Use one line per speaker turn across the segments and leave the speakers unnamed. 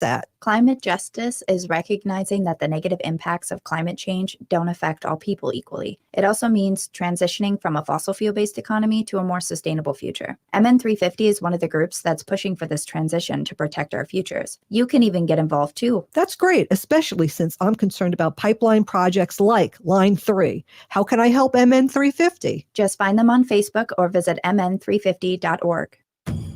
that?
Climate justice is recognizing that the negative impacts of climate change don't affect all people equally. It also means transitioning from a fossil fuel-based economy to a more sustainable future. MN350 is one of the groups that's pushing for this transition to protect our futures. You can even get involved too.
That's great, especially since I'm concerned about pipeline projects like Line 3. How can I help MN350?
Just find them on Facebook or visit mn350.org.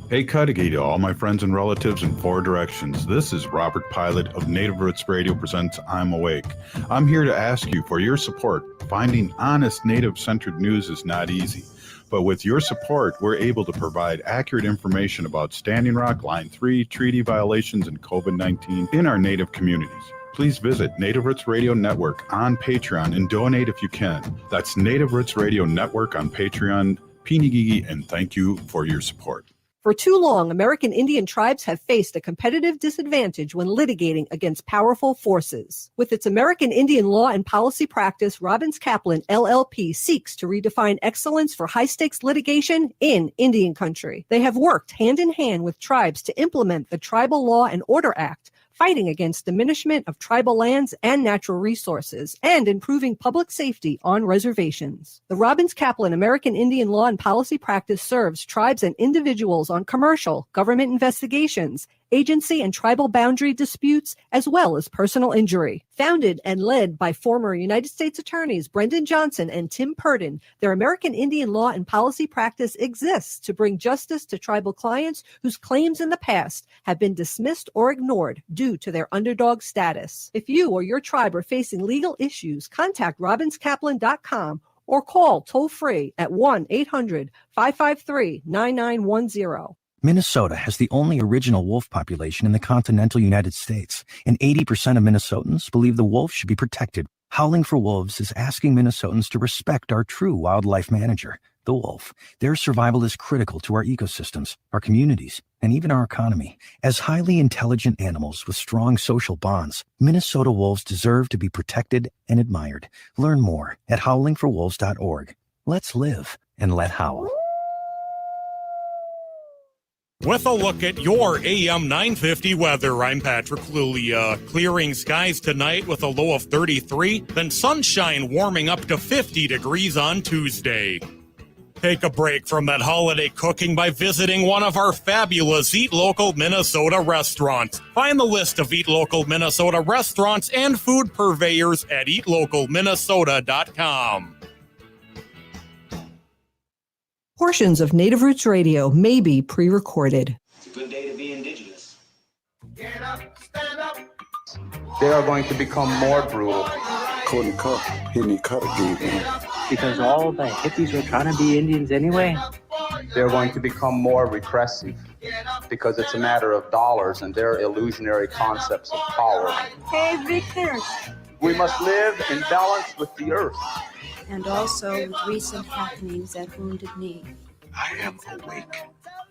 Hey Cudahy to all my friends and relatives in four directions. This is Robert Pilot of Native Roots Radio presents I'm Awake. I'm here to ask you for your support. Finding honest Native-centered news is not easy. But with your support, we're able to provide accurate information about Standing Rock, Line 3, treaty violations, and COVID-19 in our Native communities. Please visit Native Roots Radio Network on Patreon and donate if you can. That's Native Roots Radio Network on Patreon. Pinigigi, and thank you for your support.
For too long, American Indian tribes have faced a competitive disadvantage when litigating against powerful forces. With its American Indian law and policy practice, Robbins Kaplan, LLP, seeks to redefine excellence for high-stakes litigation in Indian country. They have worked hand in hand with tribes to implement the Tribal Law and Order Act, fighting against diminishment of tribal lands and natural resources, and improving public safety on reservations. The Robbins Kaplan American Indian Law and Policy Practice serves tribes and individuals on commercial, government investigations, agency and tribal boundary disputes, as well as personal injury. Founded and led by former United States Attorneys Brendan Johnson and Tim Purdon, their American Indian Law and Policy Practice exists to bring justice to tribal clients whose claims in the past have been dismissed or ignored due to their underdog status. If you or your tribe are facing legal issues, contact robinskaplan.com or call toll-free at 1-800-553-9910.
Minnesota has the only original wolf population in the continental United States, and 80% of Minnesotans believe the wolf should be protected. Howling for Wolves is asking Minnesotans to respect our true wildlife manager, the wolf. Their survival is critical to our ecosystems, our communities, and even our economy. As highly intelligent animals with strong social bonds, Minnesota wolves deserve to be protected and admired. Learn more at howlingforwolves.org. Let's live and let howl.
With a look at your AM 950 weather, I'm Patrick Lulia. Clearing skies tonight with a low of 33, then sunshine warming up to 50 degrees on Tuesday. Take a break from that holiday cooking by visiting one of our fabulous Eat Local Minnesota restaurants. Find the list of Eat Local Minnesota restaurants and food purveyors at eatlocalminnesota.com.
Portions of Native Roots Radio may be pre-recorded.
It's a good day to be indigenous.
Get up, stand up.
They are going to become more brutal.
Couldn't cut, hit me cut again.
Because all the hippies were trying to be Indians anyway.
They're going to become more repressive because it's a matter of dollars and their illusionary concepts of power.
Hey, Victor.
We must live in balance with the earth.
And also with recent happenings at Wounded Knee.
I am awake.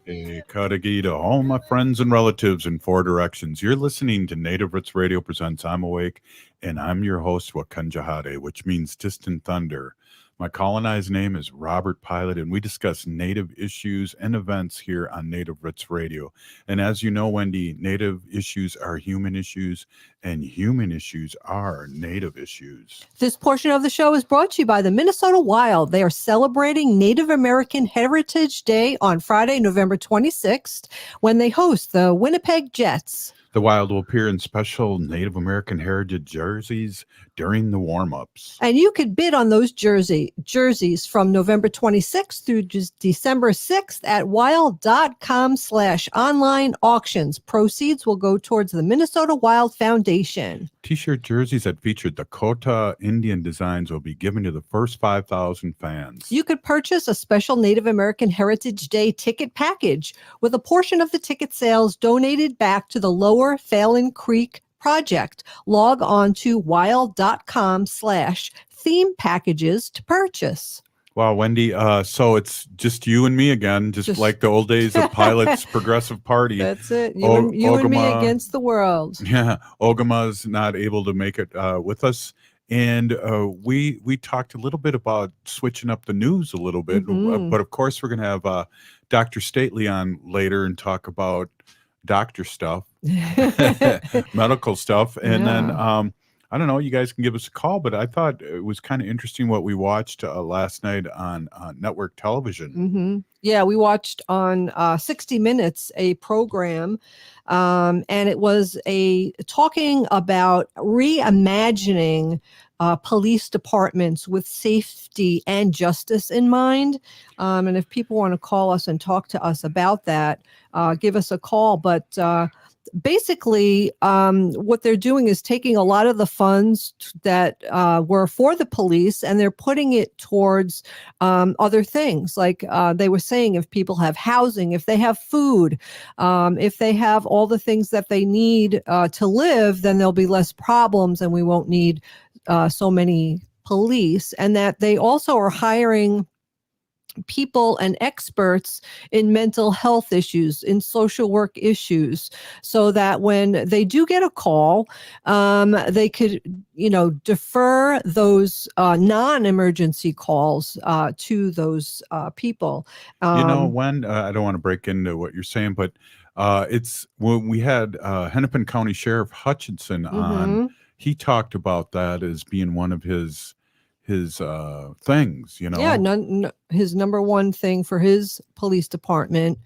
Hey, Cudahy to all my friends and relatives in four directions. You're listening to Native Roots Radio presents I'm Awake, and I'm your host, Wakanjahade, which means distant thunder. My colonized name is Robert Pilot, and we discuss Native issues and events here on Native Roots Radio. And as you know, Wendy, Native issues are human issues, and human issues are Native issues.
This portion of the show is brought to you by the Minnesota Wild. They are celebrating Native American Heritage Day on Friday, November 26th, when they host the Winnipeg Jets.
The Wild will appear in special Native American heritage jerseys during the warm-ups.
And you could bid on those jerseys from November 26th through December 6th at wild.com/online auctions. Proceeds will go towards the Minnesota Wild Foundation.
T-shirt jerseys that feature Dakota Indian designs will be given to the first 5,000 fans.
You could purchase a special Native American Heritage Day ticket package with a portion of the ticket sales donated back to the Lower Phalen Creek Project. Log on to wild.com/theme packages to purchase.
Wow, Wendy, so it's just you and me again, just like the old days of Pilot's Progressive Party.
That's it. You and me against the world.
Yeah, Ogama's not able to make it with us. And we talked a little bit about switching up the news a little bit. But of course, we're going to have Dr. Stately on later and talk about doctor stuff, medical stuff. And then, I don't know, you guys can give us a call, but I thought it was kind of interesting what we watched last night on network television.
Yeah, we watched on 60 Minutes a program, and it was talking about reimagining police departments with safety and justice in mind. And if people want to call us and talk to us about that, give us a call. But basically, what they're doing is taking a lot of the funds that were for the police, and they're putting it towards other things. Like they were saying, if people have housing, if they have food, if they have all the things that they need to live, then there'll be less problems and we won't need so many police. And that they also are hiring people and experts in mental health issues, in social work issues, so that when they do get a call, they could, defer those non-emergency calls to those people.
When I don't want to break into what you're saying, but it's when we had Hennepin County Sheriff Hutchinson on, he talked about that as being one of his things,
his number one thing for his police department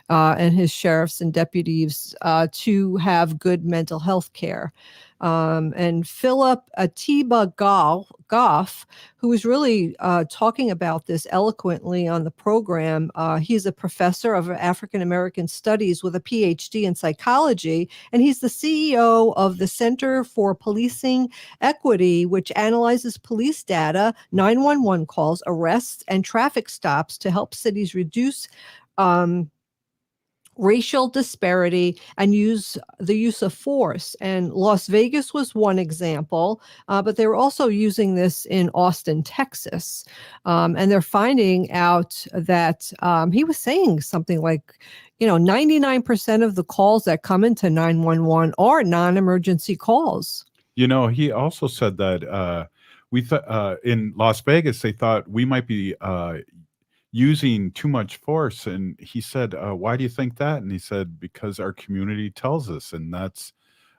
and his sheriffs and deputies to have good mental health care. And Philip Atiba Goff, who was really talking about this eloquently on the program, he's a professor of African American Studies with a PhD in psychology, and he's the CEO of the Center for Policing Equity, which analyzes police data, 911 calls, arrests, and traffic stops to help cities reduce racial disparity and use of force. And Las Vegas was one example, but they were also using this in Austin, Texas. And they're finding out that he was saying something like, 99% of the calls that come into 911 are non-emergency calls.
He also said that we thought in Las Vegas, they thought we might be using too much force. And he said, why do you think that? And he said, because our community tells us. And that's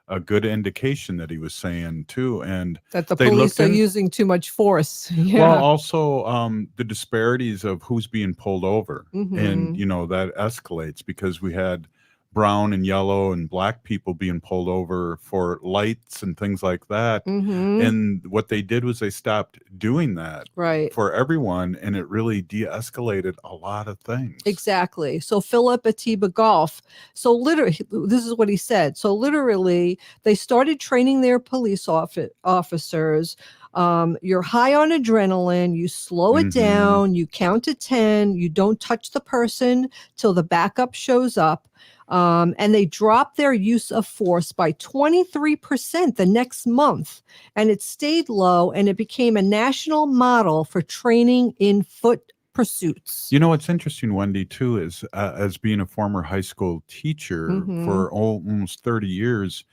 a good indication that he was saying too. And
that the police are using too much force. Yeah.
Well, also the disparities of who's being pulled over. And, that escalates because we had brown and yellow and black people being pulled over for lights and things like that. And what they did was they stopped doing that for everyone, and it really de-escalated a lot of things.
Exactly. So Philip Atiba Goff, literally, this is what he said. So literally, they started training their police officers. You're high on adrenaline, you slow it down, you count to 10, you don't touch the person till the backup shows up. And they dropped their use of force by 23% the next month. And it stayed low, and it became a national model for training in foot pursuits.
What's interesting, Wendy, too, is as being a former high school teacher for almost 30 years,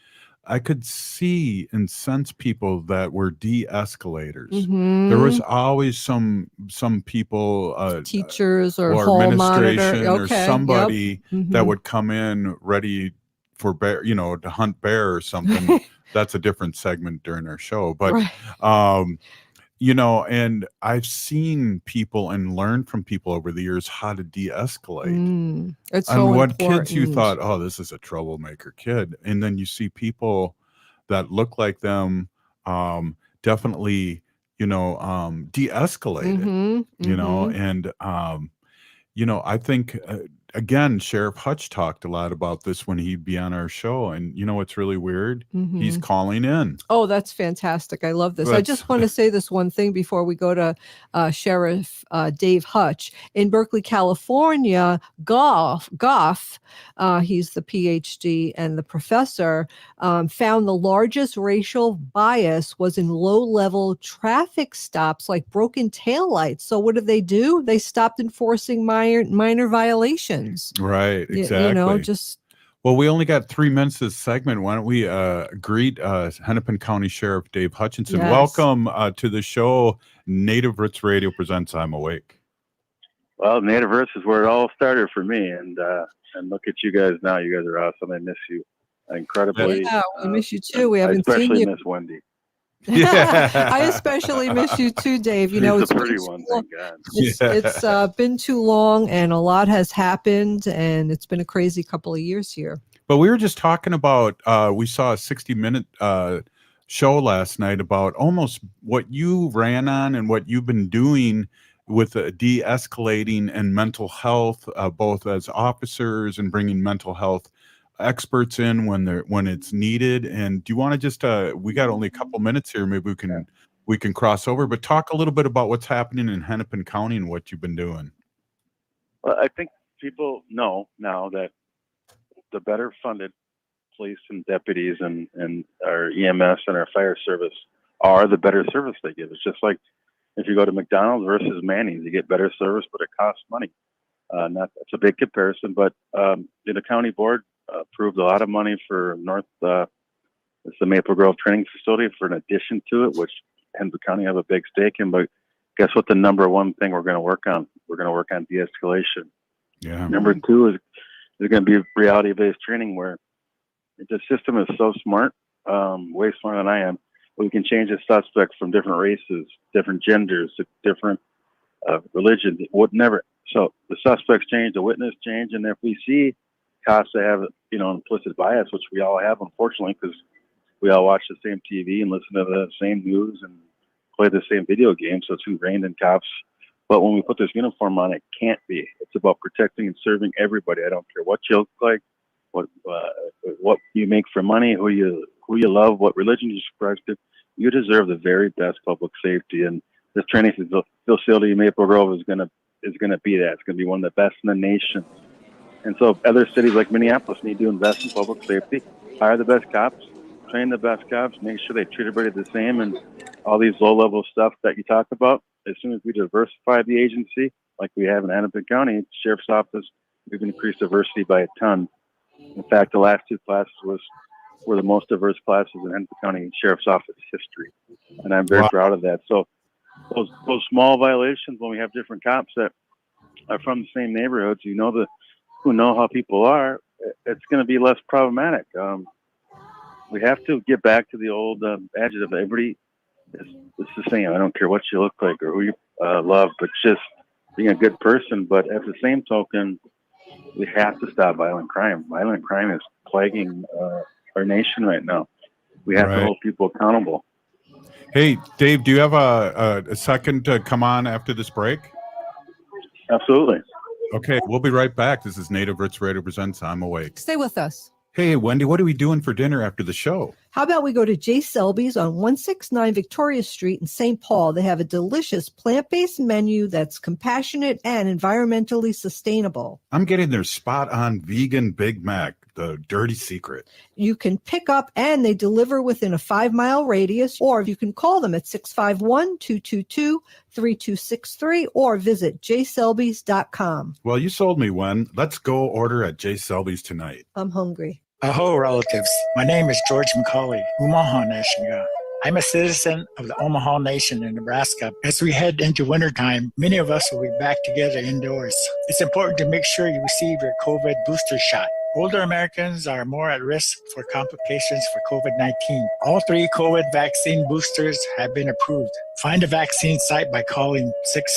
I could see and sense people that were de-escalators. There was always some people,
teachers or hall
administration
monitor.
or somebody that would come in ready for bear, to hunt bear or something. That's a different segment during our show, but and I've seen people and learned from people over the years how to de-escalate.
It's so
and what
important.
Kids you thought, oh, this is a troublemaker kid. And then you see people that look like them definitely, de-escalate it, and, I think, again, Sheriff Hutch talked a lot about this when he'd be on our show. And what's really weird? He's calling in.
Oh, that's fantastic. I love this. I just want to say this one thing before we go to Sheriff Dave Hutch. In Berkeley, California, Goff, he's the PhD and the professor, found the largest racial bias was in low-level traffic stops like broken taillights. So what did they do? They stopped enforcing minor violations.
Right, exactly. Well, we only got 3 minutes this segment. Why don't we greet Hennepin County Sheriff Dave Hutchinson.
Yes.
Welcome to the show. Native Roots Radio presents I'm Awake.
Well, Native Roots is where it all started for me. And and look at you guys now. You guys are awesome. I miss you incredibly.
Yeah, we miss you too. We haven't
I
seen
especially
you.
miss Wendy.
I especially miss you too, Dave. You
She's
know,
the
it's
pretty
been
one,
too long.
thank God.
It's been too long, and a lot has happened, and it's been a crazy couple of years here.
But we were just talking about, we saw a 60-minute show last night about almost what you ran on and what you've been doing with de-escalating and mental health, both as officers and bringing mental health experts in when it's needed. And do you want to just we got only a couple minutes here, maybe we can cross over, but talk a little bit about what's happening in Hennepin County and what you've been doing.
Well, I think people know now that the better funded police and deputies and our EMS and our fire service are, the better service they give. It's just like if you go to McDonald's versus Manny's, you get better service, but it costs money. It's a big comparison, but the county board approved a lot of money for it's the Maple Grove training facility for an addition to it, which Hennepin County have a big stake in. But guess what? The number one thing we're going to work on? We're going to work on de-escalation.
Yeah.
Number two is going to be reality-based training, where the system is so smart, way smarter than I am. We can change a suspect from different races, different genders, different religions. So the suspects change, the witness change, and if we see cops that have implicit bias, which we all have, unfortunately, because we all watch the same TV and listen to the same news and play the same video games, so it's ingrained in cops. But when we put this uniform on, it can't be. It's about protecting and serving everybody. I don't care what you look like, what you make for money, who you love, what religion you subscribe to. You deserve the very best public safety, and this training facility in Maple Grove is going to be that. It's going to be one of the best in the nation. And so other cities like Minneapolis need to invest in public safety, hire the best cops, train the best cops, make sure they treat everybody the same, and all these low-level stuff that you talk about. As soon as we diversify the agency, like we have in Hennepin County Sheriff's Office, we've increased diversity by a ton. In fact, the last two classes were the most diverse classes in Hennepin County Sheriff's Office history, and I'm very proud of that. So those small violations, when we have different cops that are from the same neighborhoods, who know how people are, it's going to be less problematic. We have to get back to the old adage of everybody is the same. I don't care what you look like or who you love, but just being a good person. But at the same token, we have to stop violent crime. Violent crime is plaguing our nation right now. We have to hold people accountable.
Hey, Dave, do you have a second to come on after this break?
Absolutely.
Okay, we'll be right back. This is Native Roots Radio Presents I'm Awake.
Stay with us.
Hey, Wendy, what are we doing for dinner after the show?
How about we go to J. Selby's on 169 Victoria Street in St. Paul? They have a delicious plant-based menu that's compassionate and environmentally sustainable.
I'm getting their spot-on vegan Big Mac, the dirty secret.
You can pick up and they deliver within a 5-mile radius, or you can call them at 651-222-3263 or visit jselbys.com.
Well, you sold me, Wen. Let's go order at J. Selby's tonight.
I'm hungry.
Aho, relatives. My name is George McCauley, Omaha Nation. I'm a citizen of the Omaha Nation in Nebraska. As we head into wintertime, many of us will be back together indoors. It's important to make sure you receive your COVID booster shot. Older Americans are more at risk for complications for COVID-19. All 3 COVID vaccine boosters have been approved. Find a vaccine site by calling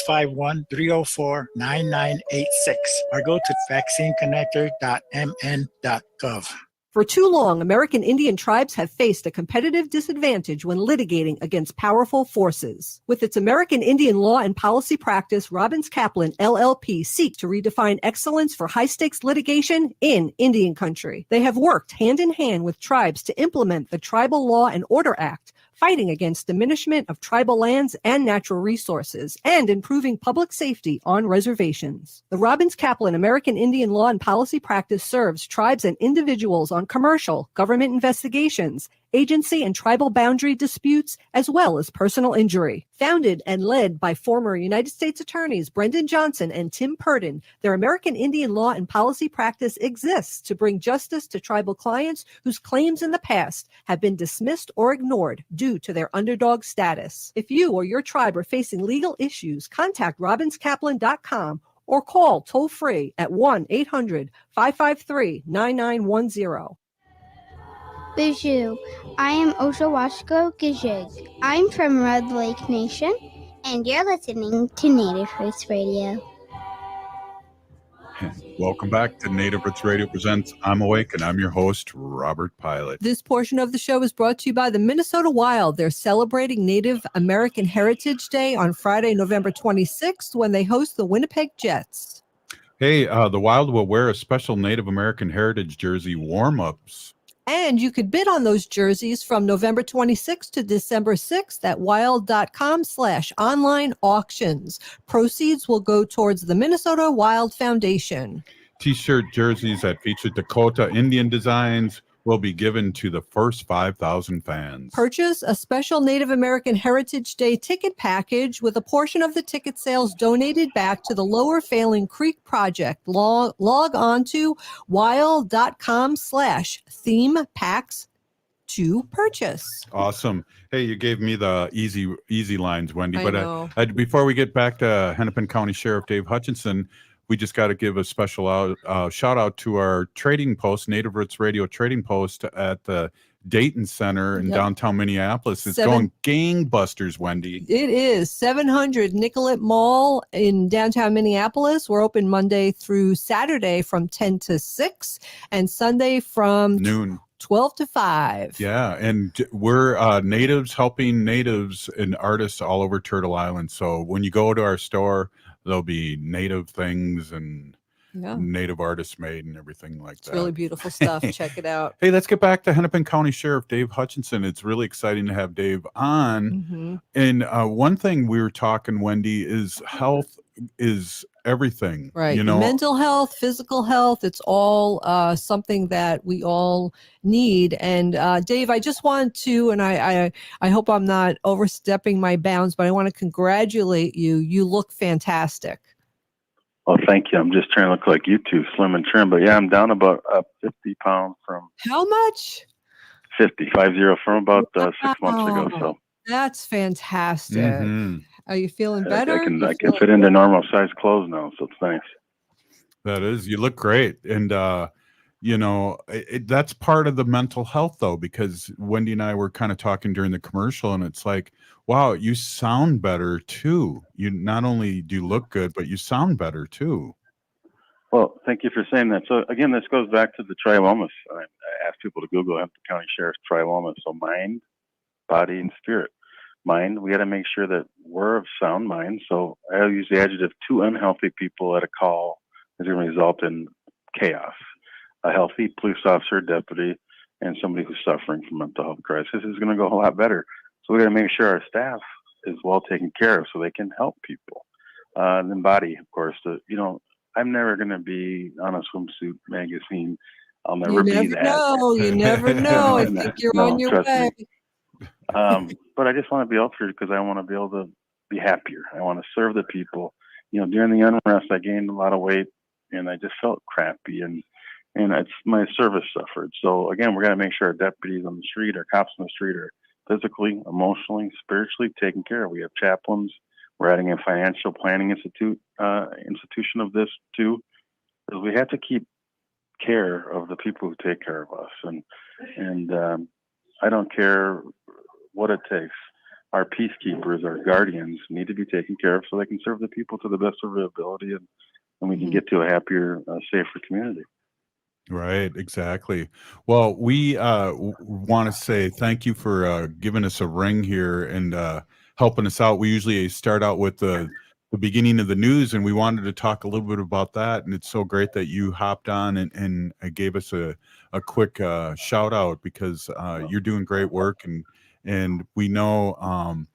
651-304-9986 or go to vaccineconnector.mn.gov.
For too long, American Indian tribes have faced a competitive disadvantage when litigating against powerful forces. With its American Indian law and policy practice, Robbins Kaplan, LLP, seek to redefine excellence for high-stakes litigation in Indian country. They have worked hand-in-hand with tribes to implement the Tribal Law and Order Act, fighting against diminishment of tribal lands and natural resources, and improving public safety on reservations. The Robbins Kaplan American Indian Law and Policy Practice serves tribes and individuals on commercial, government investigations, agency and tribal boundary disputes, as well as personal injury. Founded and led by former United States Attorneys Brendan Johnson and Tim Purdon, their American Indian Law and Policy Practice exists to bring justice to tribal clients whose claims in the past have been dismissed or ignored due to their underdog status. If you or your tribe are facing legal issues, contact robinskaplan.com or call toll-free at 1-800-553-9910.
Bijou, I am Oshawashko Gijig. I'm from Red Lake Nation, and you're listening to Native Roots Radio.
Welcome back to Native Roots Radio Presents I'm Awake, and I'm your host, Robert Pilot.
This portion of the show is brought to you by the Minnesota Wild. They're celebrating Native American Heritage Day on Friday, November 26th, when they host the Winnipeg Jets.
Hey, the Wild will wear a special Native American Heritage jersey warm-ups.
And you could bid on those jerseys from November 26th to December 6th at wild.com/online auctions. Proceeds will go towards the Minnesota Wild Foundation.
T-shirt jerseys that feature Dakota Indian designs will be given to the first 5,000 fans.
Purchase a special Native American Heritage Day ticket package with a portion of the ticket sales donated back to the Lower Failing Creek Project. Log on to wild.com/theme packs to purchase.
Awesome. Hey, you gave me the easy lines, Wendy.
I know.
Before we get back to Hennepin County Sheriff Dave Hutchinson, we just got to give a special shout out to our trading post, Native Roots Radio trading post at the Dayton Center in downtown Minneapolis. It's going gangbusters, Wendy.
It is 700 Nicollet Mall in downtown Minneapolis. We're open Monday through Saturday from 10 to 6 and Sunday from
noon.
12 to 5.
Yeah, and we're natives helping natives and artists all over Turtle Island. So when you go to our store, there'll be native things and native artists made and everything like that.
It's really beautiful stuff. Check it out.
Hey, let's get back to Hennepin County Sheriff Dave Hutchinson. It's really exciting to have Dave on.
Mm-hmm.
And one thing we were talking, Wendy, is health is everything.
Right.
You know,
mental health, physical health, it's all something that we all need. And Dave, I just want to, and I hope I'm not overstepping my bounds, but I want to congratulate you. You look fantastic.
Oh, thank you. I'm just trying to look like you two, slim and trim. But yeah, I'm down about 50 pounds from.
How much?
50 from about 6 months ago. So
that's fantastic.
Mm-hmm.
Are you feeling better?
I can fit into normal size clothes now, so it's nice.
That is, you look great. And, you know, that's part of the mental health, though, because Wendy and I were kind of talking during the commercial, and it's like, wow, you sound better, too. You not only do you look good, but you sound better, too.
Well, thank you for saying that. So, again, this goes back to the tri-wellness. I asked people to Google Hennepin County Sheriff's tri-wellness. So mind, body, and spirit. Mind, we got to make sure that we're of sound mind. So I use the adjective, two unhealthy people at a call is going to result in chaos. A healthy police officer, deputy, and somebody who's suffering from mental health crisis is going to go a lot better. So we got to make sure our staff is well taken care of so they can help people. And then body, of course, you know, I'm never going to be on a swimsuit magazine. I'll never be that.
You never know. I think you're on your way.
But I just want to be out here because I want to be able to be happier. I want to serve the people. You know, during the unrest, I gained a lot of weight and I just felt crappy and it's my service suffered. So again, we're going to make sure our deputies on the street, our cops on the street are physically, emotionally, spiritually taken care of. We have chaplains. We're adding a financial planning institution of this too, because we have to keep care of the people who take care of us. And I don't care what it takes. Our peacekeepers, our guardians need to be taken care of so they can serve the people to the best of their ability and we can get to a happier, safer community.
Right, exactly. Well, we want to say thank you for giving us a ring here and helping us out. We usually start out with the beginning of the news, and we wanted to talk a little bit about that. And it's so great that you hopped on and gave us a quick shout out because you're doing great work, and we know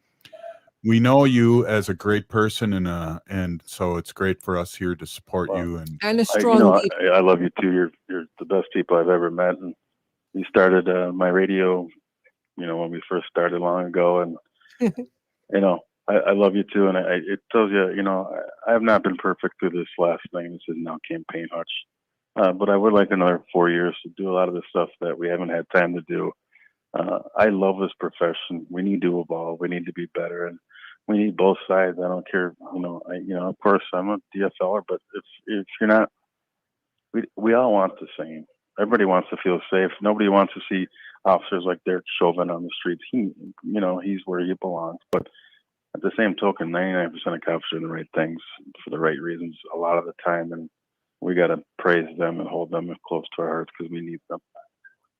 you as a great person, and so it's great for us here to support you
and a strong.
I love you too. You're the best people I've ever met, and you started my radio, you know, when we first started long ago, and you know, I love you too, and it tells you, you know, I have not been perfect through this last thing. This is now campaign hutch, but I would like another 4 years to do a lot of the stuff that we haven't had time to do. I love this profession. We need to evolve. We need to be better. And we need both sides. I don't care, of course I'm a DFLer, but if you're not, we all want the same. Everybody wants to feel safe. Nobody wants to see officers like Derek Chauvin on the streets. He's where he belongs. But at the same token, 99% of cops are doing the right things for the right reasons a lot of the time, and we got to praise them and hold them close to our hearts because we need them.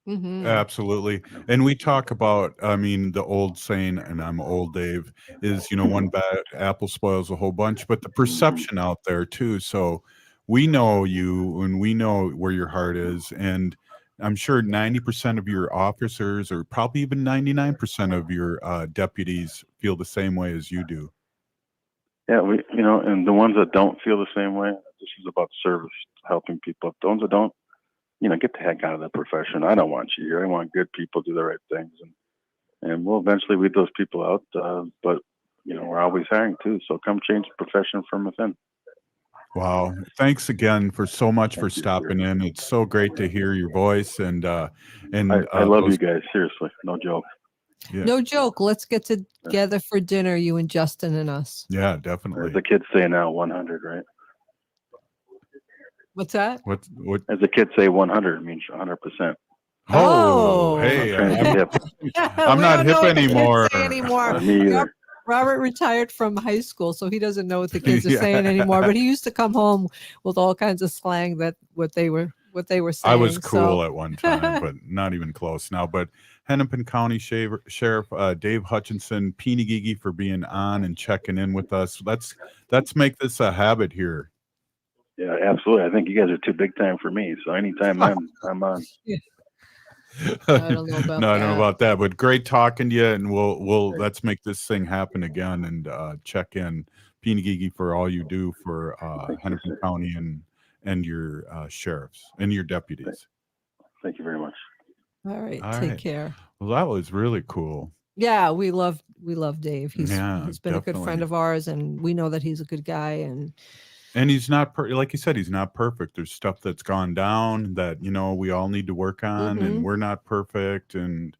Mm-hmm.
Absolutely. And we talk about, the old saying, and I'm old, Dave, is, one bad apple spoils a whole bunch, but the perception out there too. So we know you and we know where your heart is. And I'm sure 90% of your officers, or probably even 99% of your deputies, feel the same way as you do.
Yeah, and the ones that don't feel the same way, this is about service, helping people. The ones that don't, get the heck out of that profession. I don't want you here. I want good people to do the right things, and we'll eventually weed those people out. But we're always hiring too. So come change the profession from within.
Wow! Thanks again for so much for stopping in. It's so great to hear your voice, and
I love you guys. Seriously, no joke.
Yeah.
No joke. Let's get together for dinner, you and Justin and us.
Yeah, definitely.
As the kids say now, 100, right?
What's that?
What?
As the kids say, 100 means 100%.
Oh, hey, I'm not hip anymore.
Me either.
Robert retired from high school, so he doesn't know what the kids are saying anymore. But he used to come home with all kinds of slang that what they were saying.
I was cool at one time, but not even close now. But Hennepin County Sheriff Dave Hutchinson, Peenigigi for being on and checking in with us. Let's make this a habit here.
Yeah, absolutely. I think you guys are too big time for me. So anytime I'm on.
I don't know about
I don't know about that, but great talking to you, and we'll let's make this thing happen again and check in. Peenigigi for all you do for Hennepin County and your sheriffs and your deputies.
Thank you very much.
All right, take care.
Well, that was really cool.
Yeah, we love Dave. He's been a good
definitely.
friend of ours, and we know that he's a good guy.
And he's not like you said, he's not perfect. There's stuff that's gone down that we all need to work on, and we're not perfect. And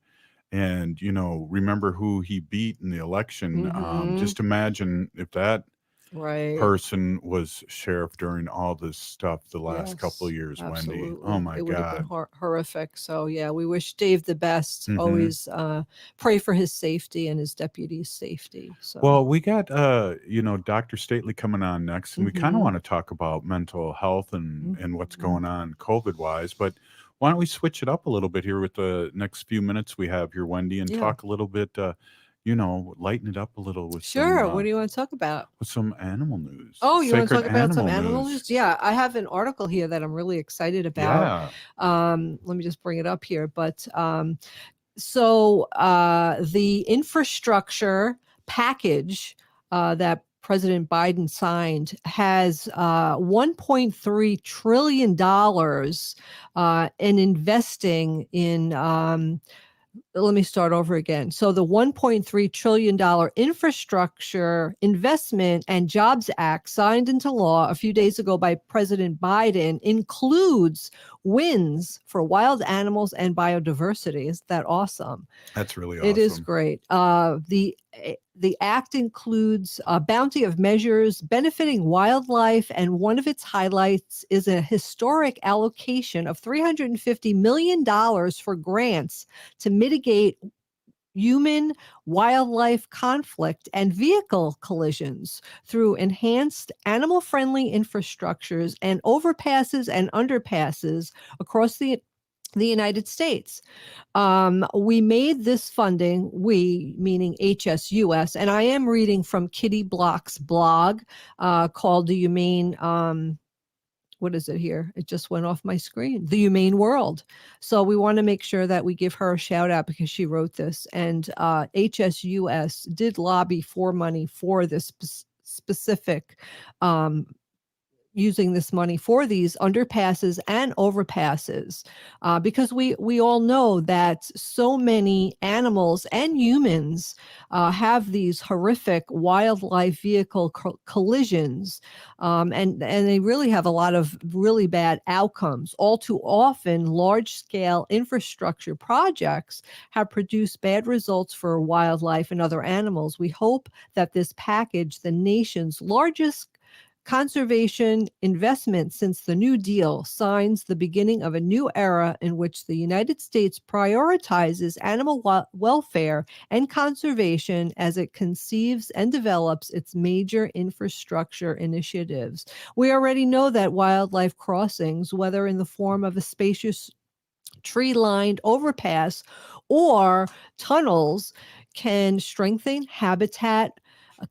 remember who he beat in the election. Just imagine if that person was sheriff during all this stuff the last couple of years.
Absolutely.
Wendy, oh my
it would
God,
have been horrific. So yeah, we wish Dave the best. Always pray for his safety and his deputy's safety. So
well, we got Dr. Stately coming on next, and we kind of want to talk about mental health and what's going on COVID wise, but why don't we switch it up a little bit here with the next few minutes we have here, Wendy, and talk a little bit lighten it up a little with some,
what do you want to talk about?
With some animal news.
Oh, you want to talk about some animal news? Yeah, I have an article here that I'm really excited about. Let me just bring it up here. But so the infrastructure package that President Biden signed has $1.3 trillion in investing in let me start over again. So the $1.3 trillion Infrastructure Investment and Jobs Act signed into law a few days ago by President Biden includes wins for wild animals and biodiversity. Isn't that awesome?
That's really awesome.
It is great. The act includes a bounty of measures benefiting wildlife, and one of its highlights is a historic allocation of $350 million for grants to mitigate human-wildlife conflict and vehicle collisions through enhanced animal-friendly infrastructures and overpasses and underpasses across the United States. We made this funding, we meaning HSUS, and I am reading from Kitty Block's blog called The Humane, what is it here? It just went off my screen. The Humane World. So we want to make sure that we give her a shout out because she wrote this. And HSUS did lobby for money for this specific using this money for these underpasses and overpasses, because we all know that so many animals and humans have these horrific wildlife vehicle collisions, and they really have a lot of really bad outcomes. All too often, large-scale infrastructure projects have produced bad results for wildlife and other animals. We hope that this package, the nation's largest conservation investment since the New Deal, signs the beginning of a new era in which the United States prioritizes animal welfare and conservation as it conceives and develops its major infrastructure initiatives. We already know that wildlife crossings, whether in the form of a spacious tree-lined overpass or tunnels, can strengthen habitat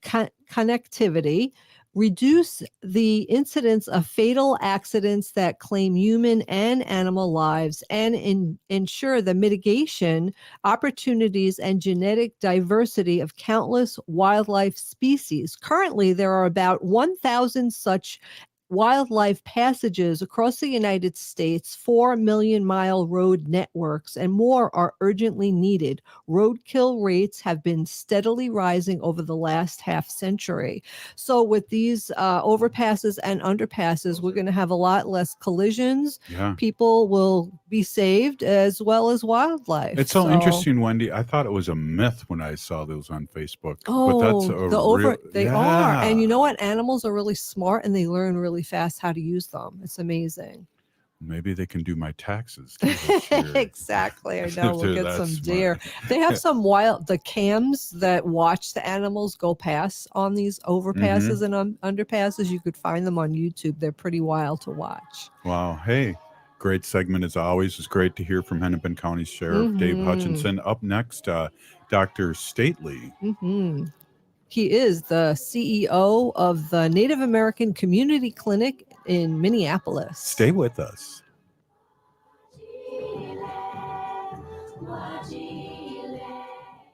connectivity, reduce the incidence of fatal accidents that claim human and animal lives, and ensure the mitigation opportunities and genetic diversity of countless wildlife species. Currently, there are about 1,000 such wildlife passages across the United States, 4 million-mile road networks, and more are urgently needed. Roadkill rates have been steadily rising over the last half century. So with these overpasses and underpasses, we're going to have a lot less collisions.
Yeah.
People will be saved as well as wildlife.
It's so interesting, Wendy. I thought it was a myth when I saw those on Facebook.
Oh,
but that's
they are. And you know what? Animals are really smart and they learn really fast how to use them. It's amazing.
Maybe they can do my taxes too this year.
Exactly. I know. We'll get some
Smart.
deer. They have some the cams that watch the animals go past on these overpasses and underpasses. You could find them on YouTube. They're pretty wild to watch.
Wow. Hey, great segment as always. It's great to hear from Hennepin County Sheriff Dave Hutchinson. Up next, Dr. Stately.
He is the CEO of the Native American Community Clinic in Minneapolis.
Stay with us.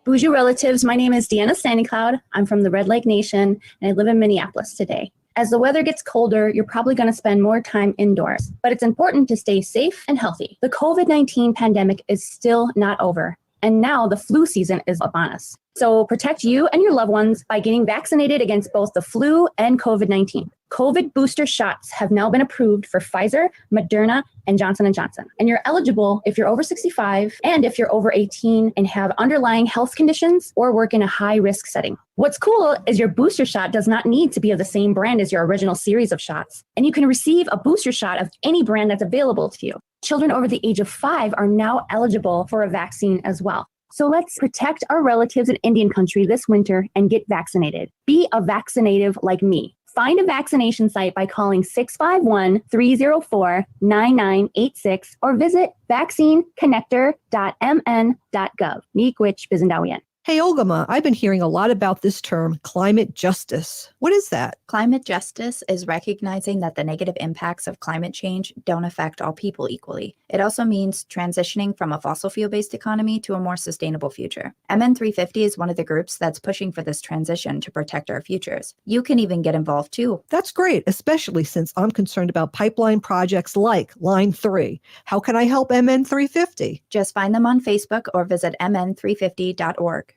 Bonjour relatives, my name is Deanna Standing-Cloud. I'm from the Red Lake Nation and I live in Minneapolis today. As the weather gets colder, you're probably going to spend more time indoors, but it's important to stay safe and healthy. The COVID-19 pandemic is still not over, and now the flu season is upon us. So protect you and your loved ones by getting vaccinated against both the flu and COVID-19. COVID booster shots have now been approved for Pfizer, Moderna, and Johnson & Johnson. And you're eligible if you're over 65 and if you're over 18 and have underlying health conditions or work in a high-risk setting. What's cool is your booster shot does not need to be of the same brand as your original series of shots. And you can receive a booster shot of any brand that's available to you. Children over the age of 5 are now eligible for a vaccine as well. So let's protect our relatives in Indian country this winter and get vaccinated. Be a vaccinative like me. Find a vaccination site by calling 651-304-9986 or visit vaccineconnector.mn.gov. Miigwech Bizendawian.
Hey, Ogama, I've been hearing a lot about this term, climate justice. What is that?
Climate justice is recognizing that the negative impacts of climate change don't affect all people equally. It also means transitioning from a fossil fuel-based economy to a more sustainable future. MN350 is one of the groups that's pushing for this transition to protect our futures. You can even get involved too.
That's great, especially since I'm concerned about pipeline projects like Line 3. How can I help MN350?
Just find them on Facebook or visit mn350.org.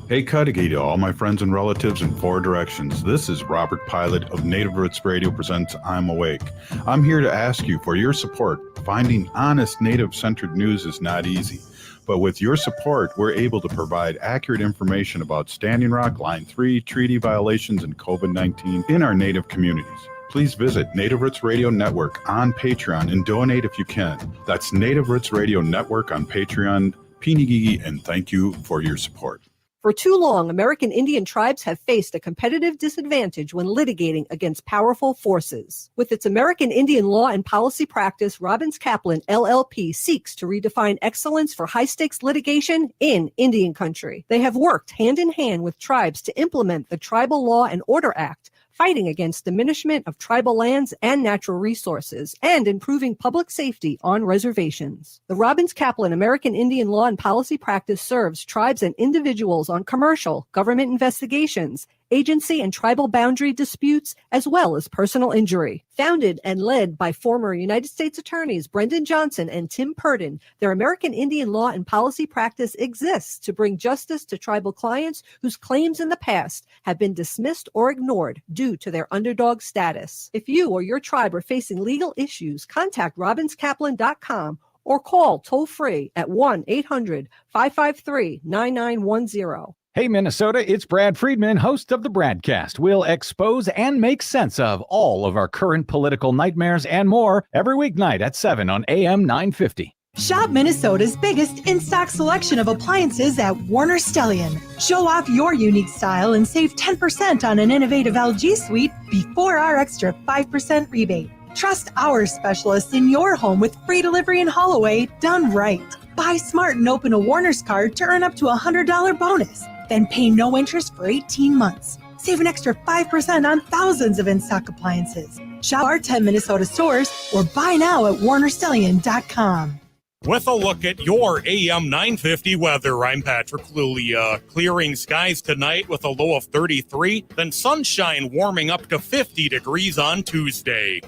Hey, Cudahy to all my friends and relatives in 4 directions. This is Robert Pilot of Native Roots Radio presents I'm Awake. I'm here to ask you for your support. Finding honest Native-centered news is not easy. But with your support, we're able to provide accurate information about Standing Rock, Line 3, treaty violations, and COVID-19 in our Native communities. Please visit Native Roots Radio Network on Patreon and donate if you can. That's Native Roots Radio Network on Patreon. Pinigigi, and thank you for your support.
For too long, American Indian tribes have faced a competitive disadvantage when litigating against powerful forces. With its American Indian law and policy practice, Robbins Kaplan, LLP, seeks to redefine excellence for high-stakes litigation in Indian country. They have worked hand in hand with tribes to implement the Tribal Law and Order Act, fighting against diminishment of tribal lands and natural resources, and improving public safety on reservations. The Robbins Kaplan American Indian Law and Policy Practice serves tribes and individuals on commercial, government investigations, agency and tribal boundary disputes, as well as personal injury. Founded and led by former United States Attorneys Brendan Johnson and Tim Purdon, their American Indian law and policy practice exists to bring justice to tribal clients whose claims in the past have been dismissed or ignored due to their underdog status. If you or your tribe are facing legal issues, contact robinskaplan.com or call toll-free at 1-800-553-9910.
Hey, Minnesota, it's Brad Friedman, host of the Bradcast. We'll expose and make sense of all of our current political nightmares and more every weeknight at 7 on AM 950.
Shop Minnesota's biggest in-stock selection of appliances at Warner Stellian. Show off your unique style and save 10% on an innovative LG suite before our extra 5% rebate. Trust our specialists in your home with free delivery and haul away done right. Buy smart and open a Warner's card to earn up to a $100 bonus. Then pay no interest for 18 months. Save an extra 5% on thousands of in-stock appliances. Shop our 10 Minnesota stores or buy now at warnerstellian.com.
With a look at your AM 950 weather, I'm Patrick Lulia. Clearing skies tonight with a low of 33, then sunshine warming up to 50 degrees on Tuesday.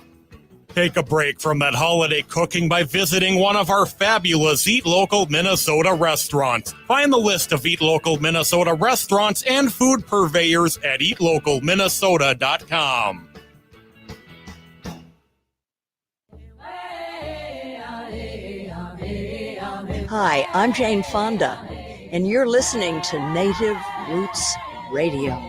Take a break from that holiday cooking by visiting one of our fabulous Eat Local Minnesota restaurants. Find the list of Eat Local Minnesota restaurants and food purveyors at eatlocalminnesota.com.
Hi, I'm Jane Fonda, and you're listening to Native Roots Radio.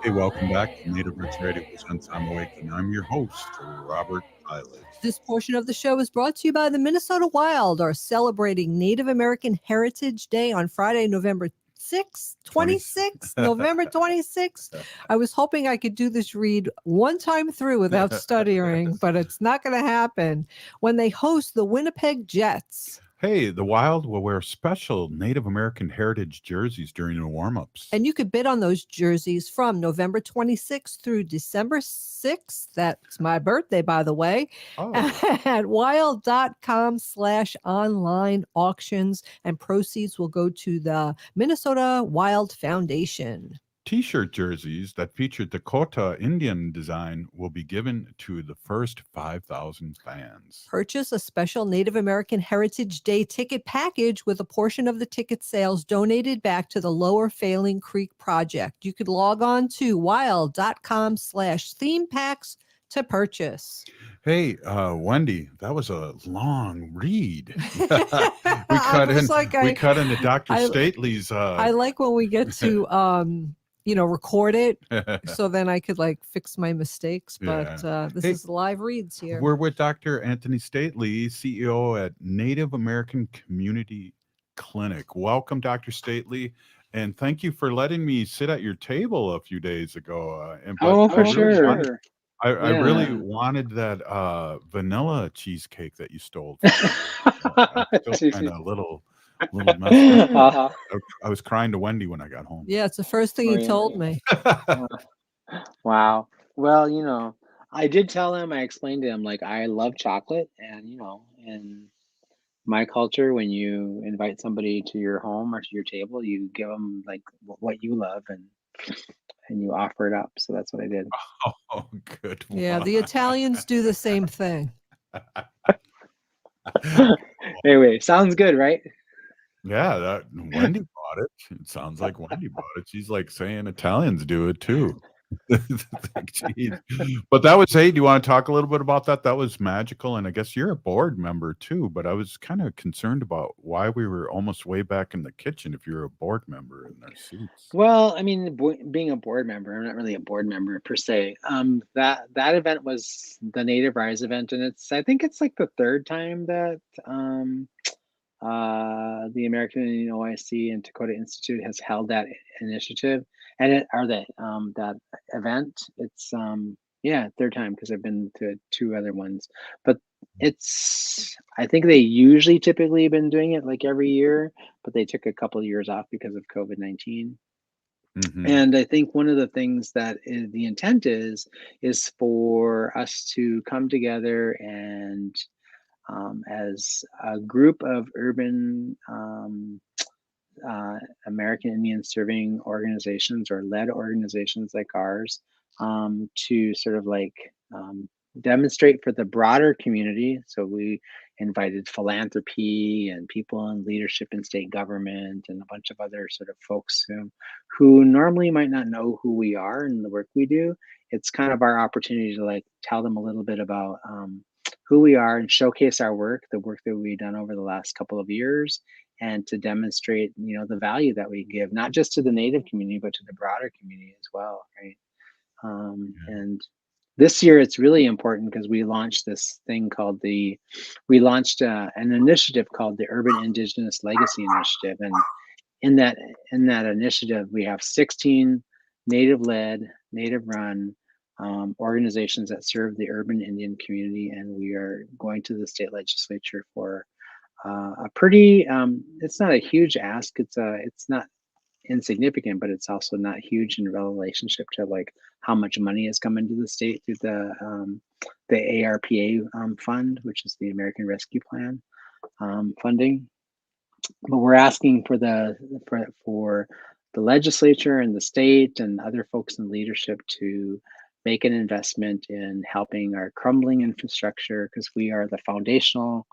Hey, welcome back to Native Roots Radio presents I'm Awake, and I'm your host, Robert Pilot.
This portion of the show is brought to you by the Minnesota Wild, are celebrating Native American Heritage Day on Friday, November 26th, November 26th. I was hoping I could do this read one time through without stuttering, but it's not going to happen. When they host the Winnipeg Jets.
Hey, the Wild will wear special Native American heritage jerseys during the warm-ups.
And you could bid on those jerseys from November 26th through December 6th. That's my birthday, by the way, at wild.com/online auctions. And proceeds will go to the Minnesota Wild Foundation.
T-shirt jerseys that feature Dakota Indian design will be given to the first 5,000 fans.
Purchase a special Native American Heritage Day ticket package with a portion of the ticket sales donated back to the Lower Failing Creek Project. You could log on to wild.com/theme packs to purchase.
Hey, Wendy, that was a long read. we cut into Dr. Stately's.
I like when we get to record it so then I could fix my mistakes. But this is live reads here.
We're with Dr. Antony Stately, CEO at Native American Community Clinic. Welcome, Dr. Stately. And thank you for letting me sit at your table a few days ago.
For sure.
I really wanted that vanilla cheesecake that you stole. I'm still kind of a little messed up. I was crying to Wendy when I got home.
Yeah, it's the first thing he told me.
Wow. Well, I did tell him, I explained to him, I love chocolate. And, in my culture, when you invite somebody to your home or to your table, you give them, what you love and you offer it up. So that's what I did.
Oh, good one.
Yeah, the Italians do the same thing.
Anyway, sounds good, right?
Yeah, Wendy bought it. It sounds like Wendy bought it. She's saying Italians do it too. Jeez. But that was, hey, do you want to talk a little bit about that? That was magical. And I guess you're a board member too, but I was kind of concerned about why we were almost way back in the kitchen if you're a board member in their seats.
Well, I mean, being a board member, I'm not really a board member per se. That event was the Native Rise event, and I think it's the third time that the American Indian OIC and Dakota Institute has held that initiative that event. It's third time because I've been to two other ones, but I think they typically been doing it every year, but they took a couple of years off because of COVID-19. Mm-hmm. And I think one of the things that the intent is for us to come together and as a group of urban American Indian serving organizations or led organizations like ours to sort of like demonstrate for the broader community. So we invited philanthropy and people in leadership in state government and a bunch of other sort of folks who normally might not know who we are and the work we do. It's kind of our opportunity to like tell them a little bit about who we are and showcase our work, the work that we've done over the last couple of years, and to demonstrate, the value that we give, not just to the Native community, but to the broader community as well, right? And this year it's really important because we launched an initiative called the Urban Indigenous Legacy Initiative, and in that initiative we have 16 Native-led, Native-run organizations that serve the urban Indian community, and we are going to the state legislature for a pretty. It's not a huge ask. It's not insignificant, but it's also not huge in relationship to like how much money has come into the state through the ARPA fund, which is the American Rescue Plan funding. But we're asking for the legislature and the state and other folks in leadership to make an investment in helping our crumbling infrastructure, because we are the foundational.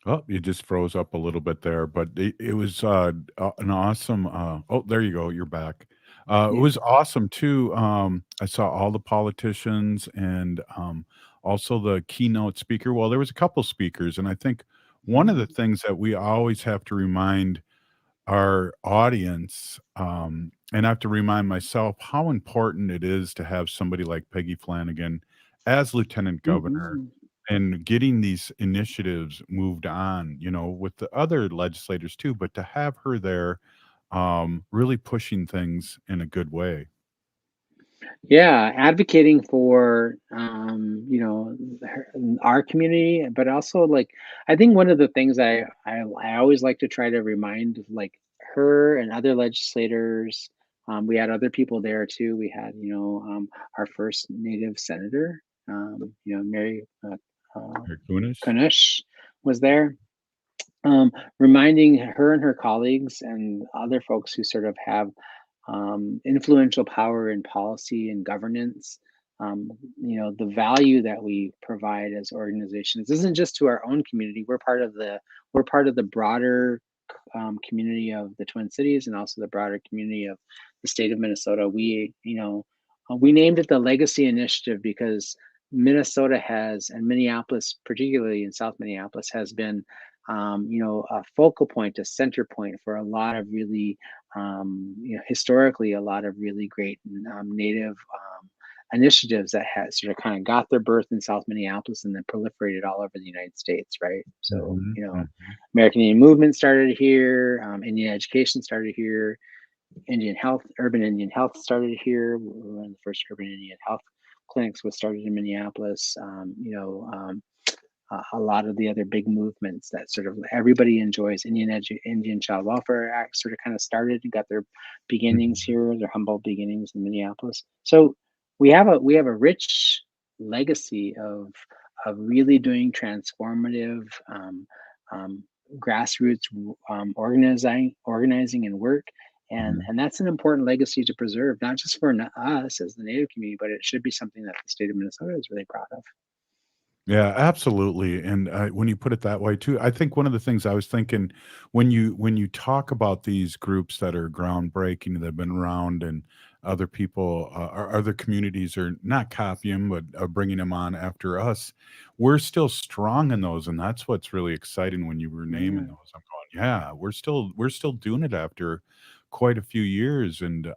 Oh, you just froze up a little bit there, but it was an awesome. Oh, there you go. You're back. It
Yeah.
was awesome too. I saw all the politicians and also the keynote speaker. Well, there was a couple speakers, and I think one of the things that we always have to remind our audience, and I have to remind myself how important it is to have somebody like Peggy Flanagan as lieutenant governor
Mhm.
and getting these initiatives moved on, with the other legislators too, but to have her there, really pushing things in a good way.
Yeah, advocating for our community, but also like I think one of the things I always like to try to remind like her and other legislators. We had other people there too. We had our first Native senator, Mary
Her Kunis?
Kunesh was there. Reminding her and her colleagues and other folks who sort of have influential power in policy and governance. The value that we provide as organizations isn't just to our own community. We're part of the broader community of the Twin Cities and also the broader community of the state of Minnesota. We named it the Legacy Initiative because Minnesota has, and Minneapolis, particularly in South Minneapolis, has been, a focal point, a center point for a lot of really, historically, a lot of really great Native initiatives that has sort of kind of got their birth in South Minneapolis and then proliferated all over the United States, right? So,
Mhm, mhm.
American Indian Movement started here, Indian education started here, urban Indian health started here. One of the first urban Indian health clinics was started in Minneapolis. A lot of the other big movements that sort of everybody enjoys, Indian Child Welfare Act sort of kind of started and got their beginnings here, their humble beginnings in Minneapolis. So we have a rich legacy of really doing transformative um, grassroots organizing and work. And that's an important legacy to preserve, not just for us as the Native community, but it should be something that the state of Minnesota is really proud of.
Yeah, absolutely, and, when you put it that way too, I think one of the things I was thinking when you talk about these groups that are groundbreaking, that have been around, and other people, or other communities are not copying, but are bringing them on after us, we're still strong in those, and that's what's really exciting when you were naming
Yeah.
those. I'm going, "Yeah, we're still doing it after quite a few years," and,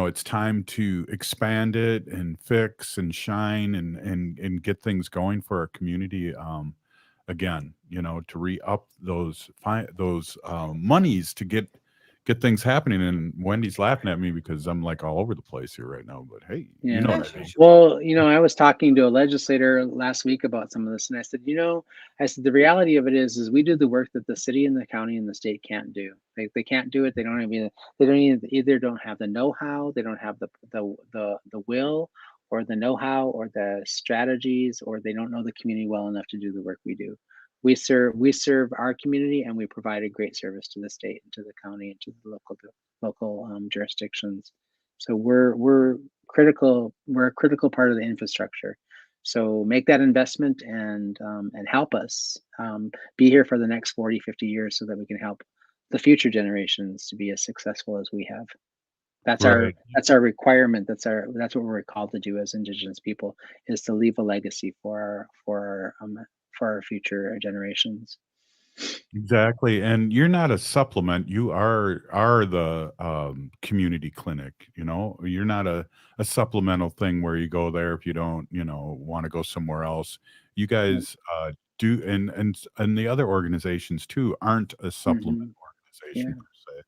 it's time to expand it and fix and shine and get things going for our community, again, to re-up those monies to get things happening. And Wendy's laughing at me because I'm like all over the place here right now, but hey, you
Yeah.
know what I mean.
Well, I was talking to a legislator last week about some of this, and I said the reality of it is we do the work that the city and the county and the state can't do. They can't do it. They don't have the know-how, they don't have the will or the know-how or the strategies, or they don't know the community well enough to do the work we do. we serve our community, and we provide a great service to the state and to the county and to the local jurisdictions. So we're critical. We're a critical part of the infrastructure. So make that investment and help us be here for the next 40, 50 years so that we can help the future generations to be as successful as we have. That's
Right.
our requirement. That's what we're called to do as Indigenous people, is to leave a legacy for our future generations.
Exactly. And you're not a supplement. You are the community clinic, you know. You're not a supplemental thing where you go there if you don't, want to go somewhere else. You guys do, and the other organizations too aren't a supplement organization
Yeah.
per se.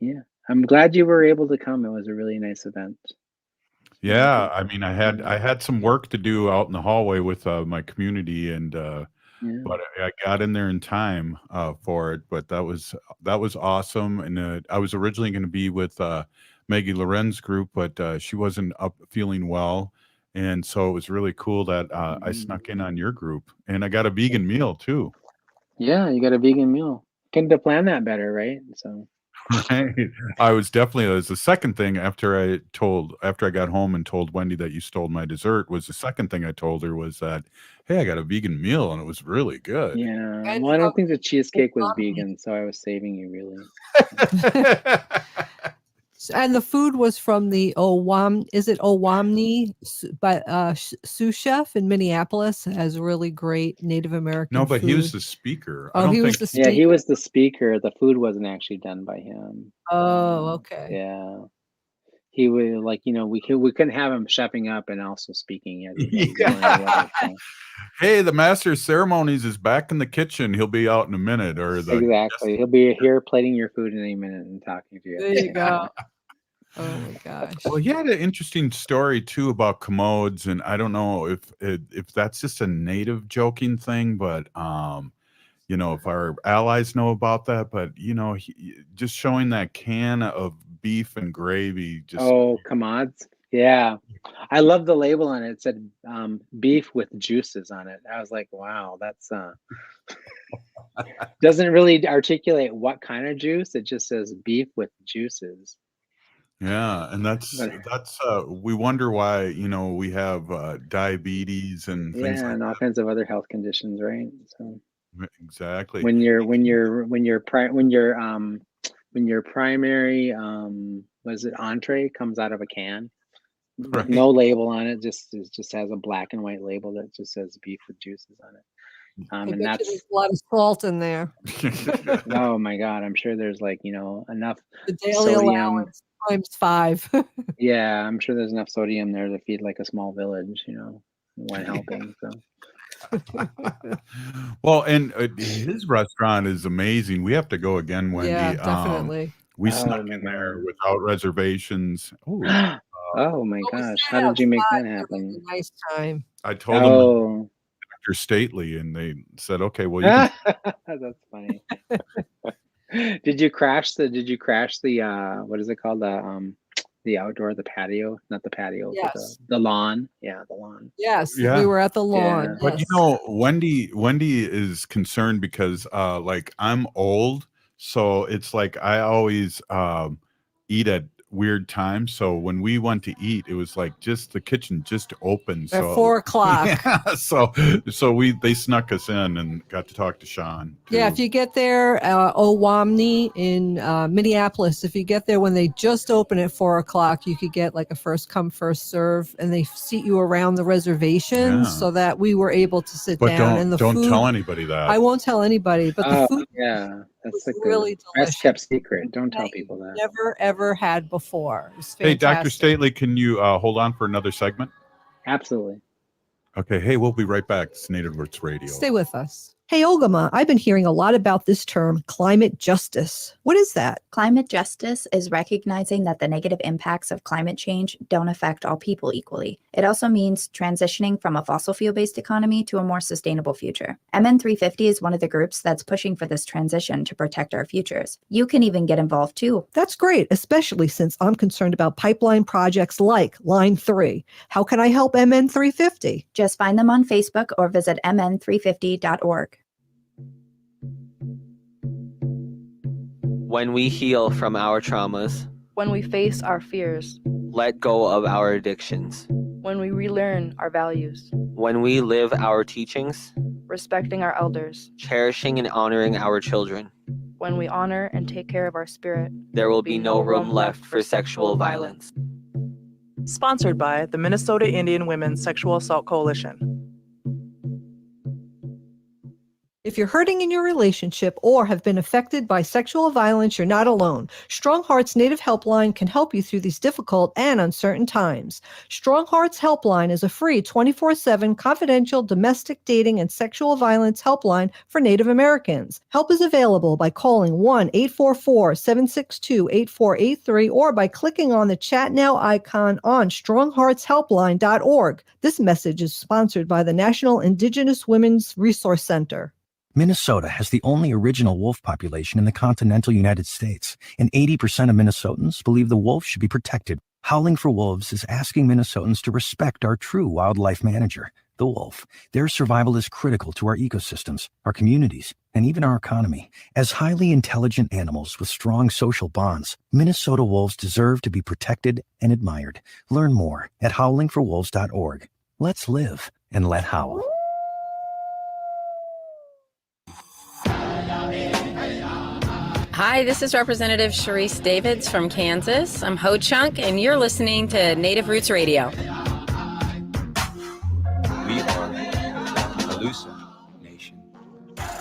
Yeah. I'm glad you were able to come. It was a really nice event.
Yeah, I mean, I had some work to do out in the hallway with my community, and but I got in there in time for it. But that was awesome, and I was originally going to be with Maggie Loren's group, but she wasn't up feeling well, and so it was really cool that I snuck in on your group, and I got a vegan meal too.
Yeah, you got a vegan meal. Couldn't have planned that better, right? So.
Right. It was the second thing after I got home and told Wendy that you stole my dessert, was the second thing I told her was that, hey, I got a vegan meal and it was really good.
Yeah. Well, I don't think the cheesecake was vegan, so I was saving you really.
And the food was from the Owamni sous chef in Minneapolis, has really great Native American
No, but
food.
he was the speaker.
Oh, he was the speaker.
Yeah, he was the speaker. The food wasn't actually done by him.
Oh, okay.
Yeah. He would we couldn't have him chefing up and also speaking at
Hey, the master of ceremonies is back in the kitchen. He'll be out in a minute.
Exactly. He'll be here plating your food in a minute and talking to you.
There you go. Oh my gosh.
Well, he had an interesting story too about commodes, and I don't know if that's just a native joking thing, but if our allies know about that, but just showing that can of beef and gravy.
Commodes. Yeah. I love the label on it. It said beef with juices on it. I was like, wow, that's doesn't really articulate what kind of juice. It just says beef with juices.
Yeah, and that's we wonder why we have diabetes and things like
and all kinds of other health conditions, right? So
exactly.
When your primary was it entree comes out of a can,
Right.
no label on it, just has a black and white label that just says beef with juices on it.
I
And
bet
that's
you there's a lot of salt in there.
oh my God, I'm sure there's enough
The daily
sodium.
allowance times 5.
Yeah, I'm sure there's enough sodium there to feed like a small village, one helping. So.
Well, and his restaurant is amazing. We have to go again, Wendy.
Yeah, definitely.
We snuck in there without reservations.
Oh my gosh, how did you make that happen?
Nice time.
I told them Dr. Stately, and they said, "Okay, well, you can."
That's funny. Did you crash the what is it called, the outdoor, the patio, not the patio,
Yes.
but the lawn? Yeah, the lawn.
Yes,
Yeah.
we were at the lawn.
But
Yes.
Wendy is concerned because I'm old, so it's like I always eat at weird times. So when we went to eat, it was like just the kitchen just opened.
At
So
4 o'clock.
Yeah, so they snuck us in and got to talk to Sean.
Yeah, if you get there, Owamni in Minneapolis, if you get there when they just open at 4 o'clock, you could get like a first come, first serve, and they seat you around the reservations so that we were able to sit
But
down. And the
don't
food,
tell anybody that.
I won't tell anybody, but the food
that's
was really delicious.
best kept secret. Don't tell people that.
Never ever had before. It was
Hey, Dr.
fantastic.
Stately, can you hold on for another segment?
Absolutely.
Okay. Hey, we'll be right back. It's Native Roots Radio.
Stay with us. Hey, Ogama, I've been hearing a lot about this term, climate justice. What is that?
Climate justice is recognizing that the negative impacts of climate change don't affect all people equally. It also means transitioning from a fossil fuel-based economy to a more sustainable future. MN350 is one of the groups that's pushing for this transition to protect our futures. You can even get involved too.
That's great, especially since I'm concerned about pipeline projects like Line 3. How can I help MN350?
Just find them on Facebook or visit mn350.org.
When we heal from our traumas,
when we face our fears,
let go of our addictions,
when we relearn our values,
when we live our teachings,
respecting our elders,
cherishing and honoring our children,
when we honor and take care of our spirit,
there will be no room left for sexual violence.
Sponsored by the Minnesota Indian Women's Sexual Assault Coalition.
If you're hurting in your relationship or have been affected by sexual violence, you're not alone. Strong Hearts Native Helpline can help you through these difficult and uncertain times. Strong Hearts Helpline is a free 24/7 confidential domestic dating and sexual violence helpline for Native Americans. Help is available by calling 1-844-762-8483 or by clicking on the Chat Now icon on strongheartshelpline.org. This message is sponsored by the National Indigenous Women's Resource Center.
Minnesota has the only original wolf population in the continental United States, and 80% of Minnesotans believe the wolf should be protected. Howling for Wolves is asking Minnesotans to respect our true wildlife manager, the wolf. Their survival is critical to our ecosystems, our communities, and even our economy. As highly intelligent animals with strong social bonds, Minnesota wolves deserve to be protected and admired. Learn more at howlingforwolves.org. Let's live and let howl.
Hi, this is Representative Sharice Davids from Kansas. I'm Ho Chunk, and you're listening to Native Roots Radio.
We are Calusa Nation.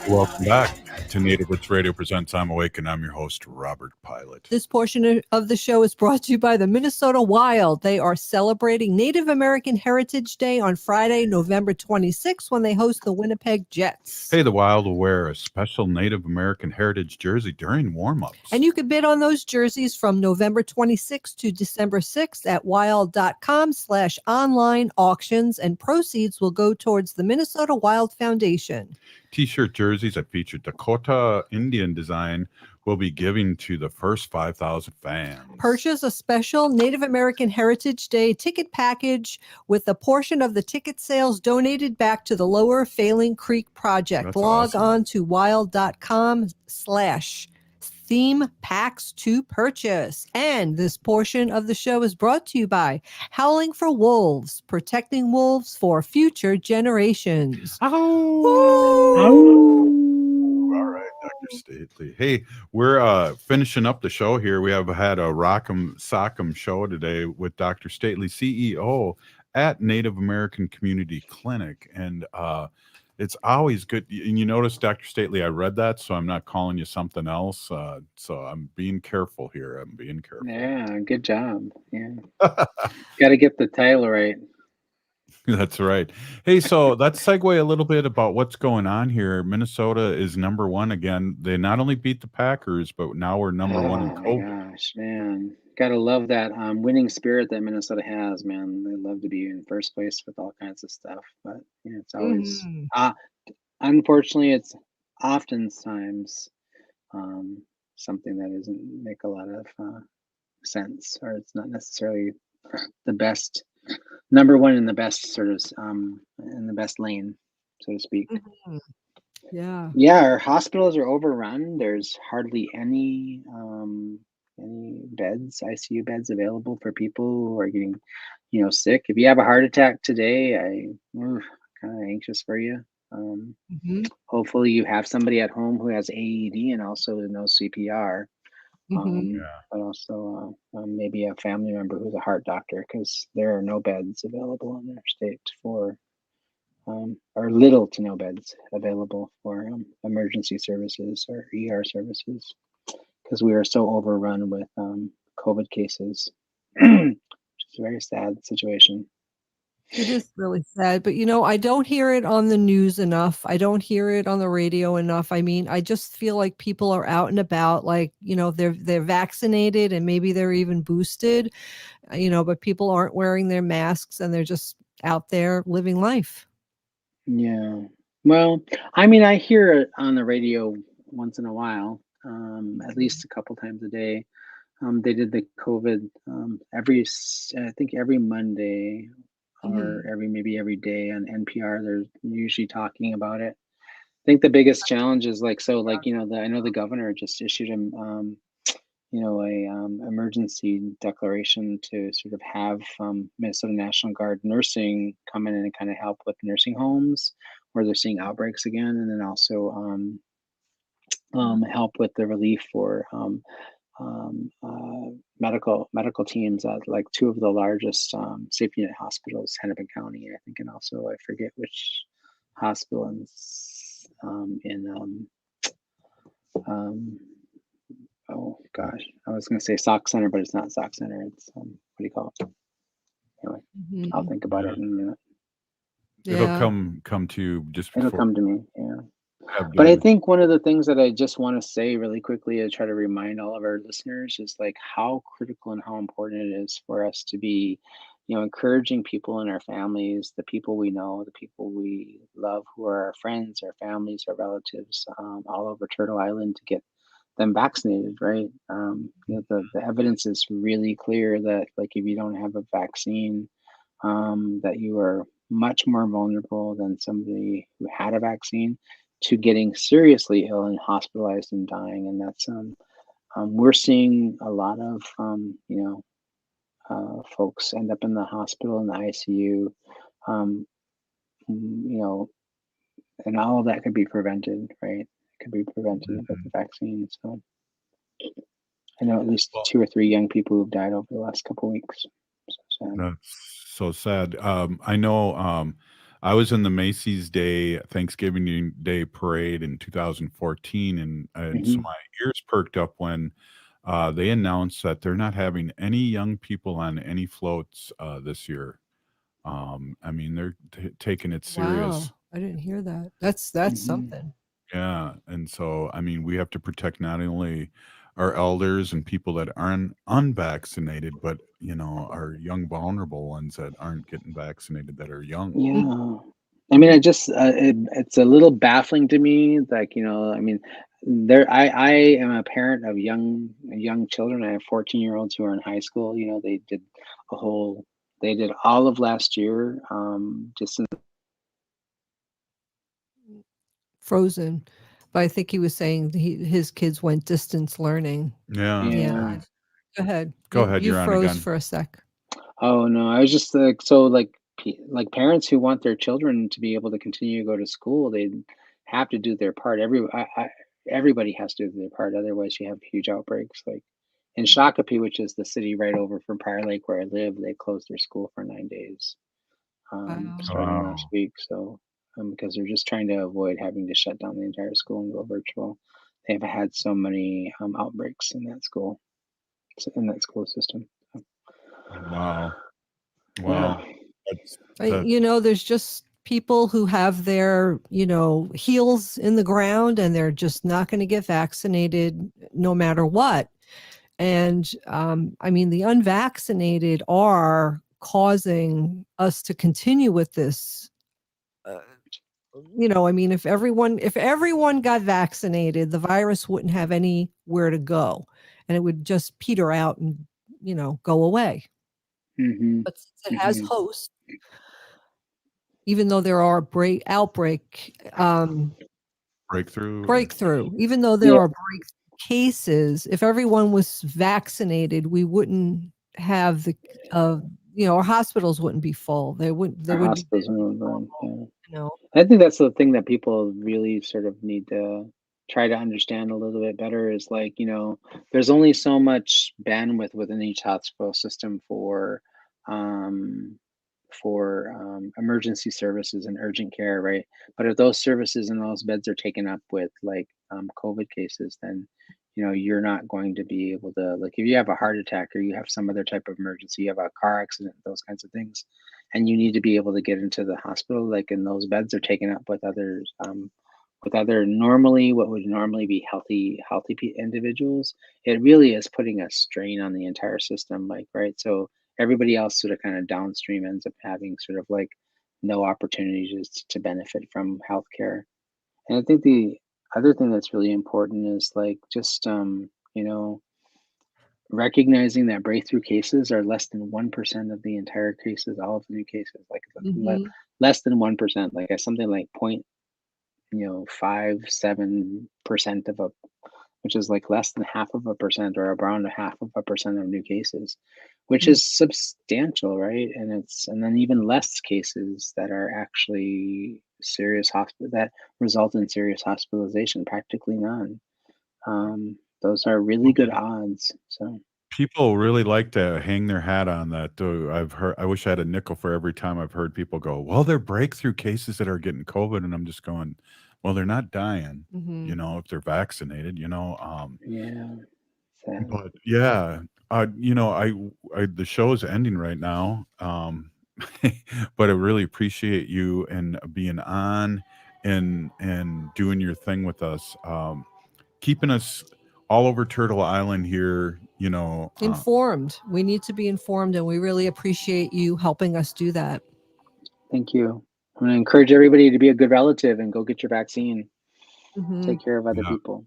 Welcome back to Native Roots Radio Presents I'm Awake, and I'm your host, Robert Pilot.
This portion of the show is brought to you by the Minnesota Wild. They are celebrating Native American Heritage Day on Friday, November 26th, when they host the Winnipeg Jets.
Hey, the Wild will wear a special Native American Heritage jersey during warm-ups.
And you can bid on those jerseys from November 26th to December 6th at wild.com/online auctions, and proceeds will go towards the Minnesota Wild Foundation.
T-shirt jerseys that feature Dakota Indian design will be given to the first 5,000 fans.
Purchase a special Native American Heritage Day ticket package with a portion of the ticket sales donated back to the Lower Failing Creek Project.
That's
Log
awesome.
on to wild.com/theme packs to purchase. And this portion of the show is brought to you by Howling for Wolves, protecting wolves for future generations.
All right, Dr. Stately. Hey, we're finishing up the show here. We have had a Rock'em Sock'em show today with Dr. Stately, CEO at Native American Community Clinic. And it's always good. And you notice, Dr. Stately, I read that, so I'm not calling you something else. So I'm being careful here. I'm being careful.
Yeah, good job. Yeah. Got to get the title right.
That's right. Hey, so let's segue a little bit about what's going on here. Minnesota is number one again. They not only beat the Packers, but now we're number one in COVID.
Oh my gosh, man. Gotta love that winning spirit that Minnesota has, man. They love to be in first place with all kinds of stuff. But yeah, it's always unfortunately it's oftentimes something that doesn't make a lot of sense, or it's not necessarily the best number one in the best sort of in the best lane, so to speak.
Yeah.
Yeah, our hospitals are overrun. There's hardly any beds, ICU beds available for people who are getting, sick. If you have a heart attack today, I'm kind of anxious for you. Hopefully you have somebody at home who has AED and also knows CPR. But also maybe a family member who's a heart doctor, because there are no beds available in our state for or little to no beds available for emergency services or ER services, because we are so overrun with COVID cases, which is a very sad situation.
It is really sad, but I don't hear it on the news enough. I don't hear it on the radio enough. I mean, I just feel like people are out and about, like, they're vaccinated and maybe they're even boosted, but people aren't wearing their masks and they're just out there living life.
Yeah. Well, I mean, I hear it on the radio once in a while, at least a couple times a day. They did the COVID I think every Monday or maybe every day on NPR. They're usually talking about it. I think the biggest challenge is I know the governor just issued a emergency declaration to sort of have Minnesota National Guard nursing come in and kind of help with nursing homes where they're seeing outbreaks again, and then also help with the relief for medical teams at like two of the largest safety net hospitals, Hennepin County, I think, and also I forget which hospital in oh gosh, I was going to say Sock Center, but it's not Sock Center. It's what do you call it? Anyway, I'll think about it in a minute.
It'll
Yeah.
come to you just
It'll
before.
come to me. Yeah.
But
I think one of the things that I just want to say really quickly to try to remind all of our listeners is like how critical and how important it is for us to be, encouraging people in our families, the people we know, the people we love who are our friends, our families, our relatives, all over Turtle Island to get them vaccinated, right? The evidence is really clear that like if you don't have a vaccine, that you are much more vulnerable than somebody who had a vaccine to getting seriously ill and hospitalized and dying. And that's we're seeing a lot of folks end up in the hospital in the ICU, you know, and all of that could be prevented, right? It could be prevented with the vaccine. So I know at least two or three young people who've died over the last couple weeks. So sad.
That's so sad. I know I was in the Macy's Day Thanksgiving Day parade in 2014, and so
Mhm.
my ears perked up when they announced that they're not having any young people on any floats this year. I mean, they're taking it serious.
Wow. I didn't hear that. That's
Mhm.
something.
Yeah, and so I mean, we have to protect not only our elders and people that aren't unvaccinated, but our young vulnerable ones that aren't getting vaccinated that are young.
Yeah. I mean, it's a little baffling to me. Like, I mean, I am a parent of young children. I have 14-year-olds who are in high school. They did all of last year, just in
Frozen. But I think he was saying his kids went distance learning.
Yeah.
Yeah.
yeah.
Go ahead.
Go
You
ahead,
you
you're on
froze
again.
for a sec.
Oh no, I was just like so like parents who want their children to be able to continue to go to school, they have to do their part. Everybody has to do their part, otherwise you have huge outbreaks. Like in Shakopee, which is the city right over from Prior Lake where I live, they closed their school for 9 days,
Wow.
starting last
Wow.
week. So because they're just trying to avoid having to shut down the entire school and go virtual. They've had so many outbreaks in that school, in that school system.
Wow.
Yeah.
Wow. That's
There's just people who have their, heels in the ground and they're just not going to get vaccinated no matter what. And I mean, the unvaccinated are causing us to continue with this. I mean, if everyone got vaccinated, the virus wouldn't have anywhere to go, and it would just peter out and go away.
Mm-hmm.
But since it has hosts, even though there are breakthrough, even though there
Yeah.
are cases, if everyone was vaccinated, we wouldn't have our hospitals wouldn't be full. They wouldn't
Hospitals and all that,
yeah.
I think that's the thing that people really sort of need to try to understand a little bit better is like, there's only so much bandwidth within each hospital system um, for emergency services and urgent care, right? But if those services and those beds are taken up with like COVID cases, then you're not going to be able to, like, if you have a heart attack or you have some other type of emergency, you have a car accident, those kinds of things, and you need to be able to get into the hospital, like, and those beds are taken up with others, with other normally what would normally be healthy individuals. It really is putting a strain on the entire system, like, right? So everybody else sort of kind of downstream ends up having sort of like no opportunities to benefit from healthcare. And I think the other thing that's really important is like just you know, recognizing that breakthrough cases are less than 1% of the entire cases, all of the new cases, like
Mhm.
less than 1%, like something like 0.57% of a, which is like less than half of a percent or around a half of a percent of new cases, which
Mm.
is substantial, right? And then even less cases that are actually serious hospital that result in serious hospitalization, practically none. Those are really good odds. So
People really like to hang their hat on that, too. I've heard I wish I had a nickel for every time I've heard people go, "Well, they're breakthrough cases that are getting COVID," and I'm just going, "Well, they're not dying,
Mhm.
if they're vaccinated,
yeah, sad.
but yeah, the show is ending right now, but I really appreciate you and being on and doing your thing with us, keeping us all over Turtle Island here,
Informed. We need to be informed, and we really appreciate you helping us do that.
Thank you. I'm going to encourage everybody to be a good relative and go get your vaccine.
Mhm.
Take care of other
Yeah.
people.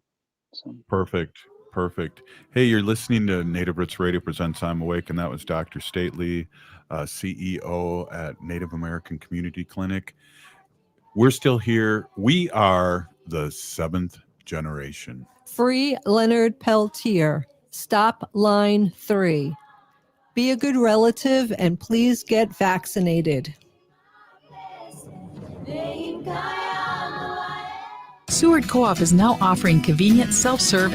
So
Perfect. Perfect. Hey, you're listening to Native Roots Radio Presents I'm Awake, and that was Dr. Stately, CEO at Native American Community Clinic. We're still here. We are the seventh generation.
Free Leonard Peltier. Stop line 3. Be a good relative and please get vaccinated.
Seward Co-op is now offering convenient self-serve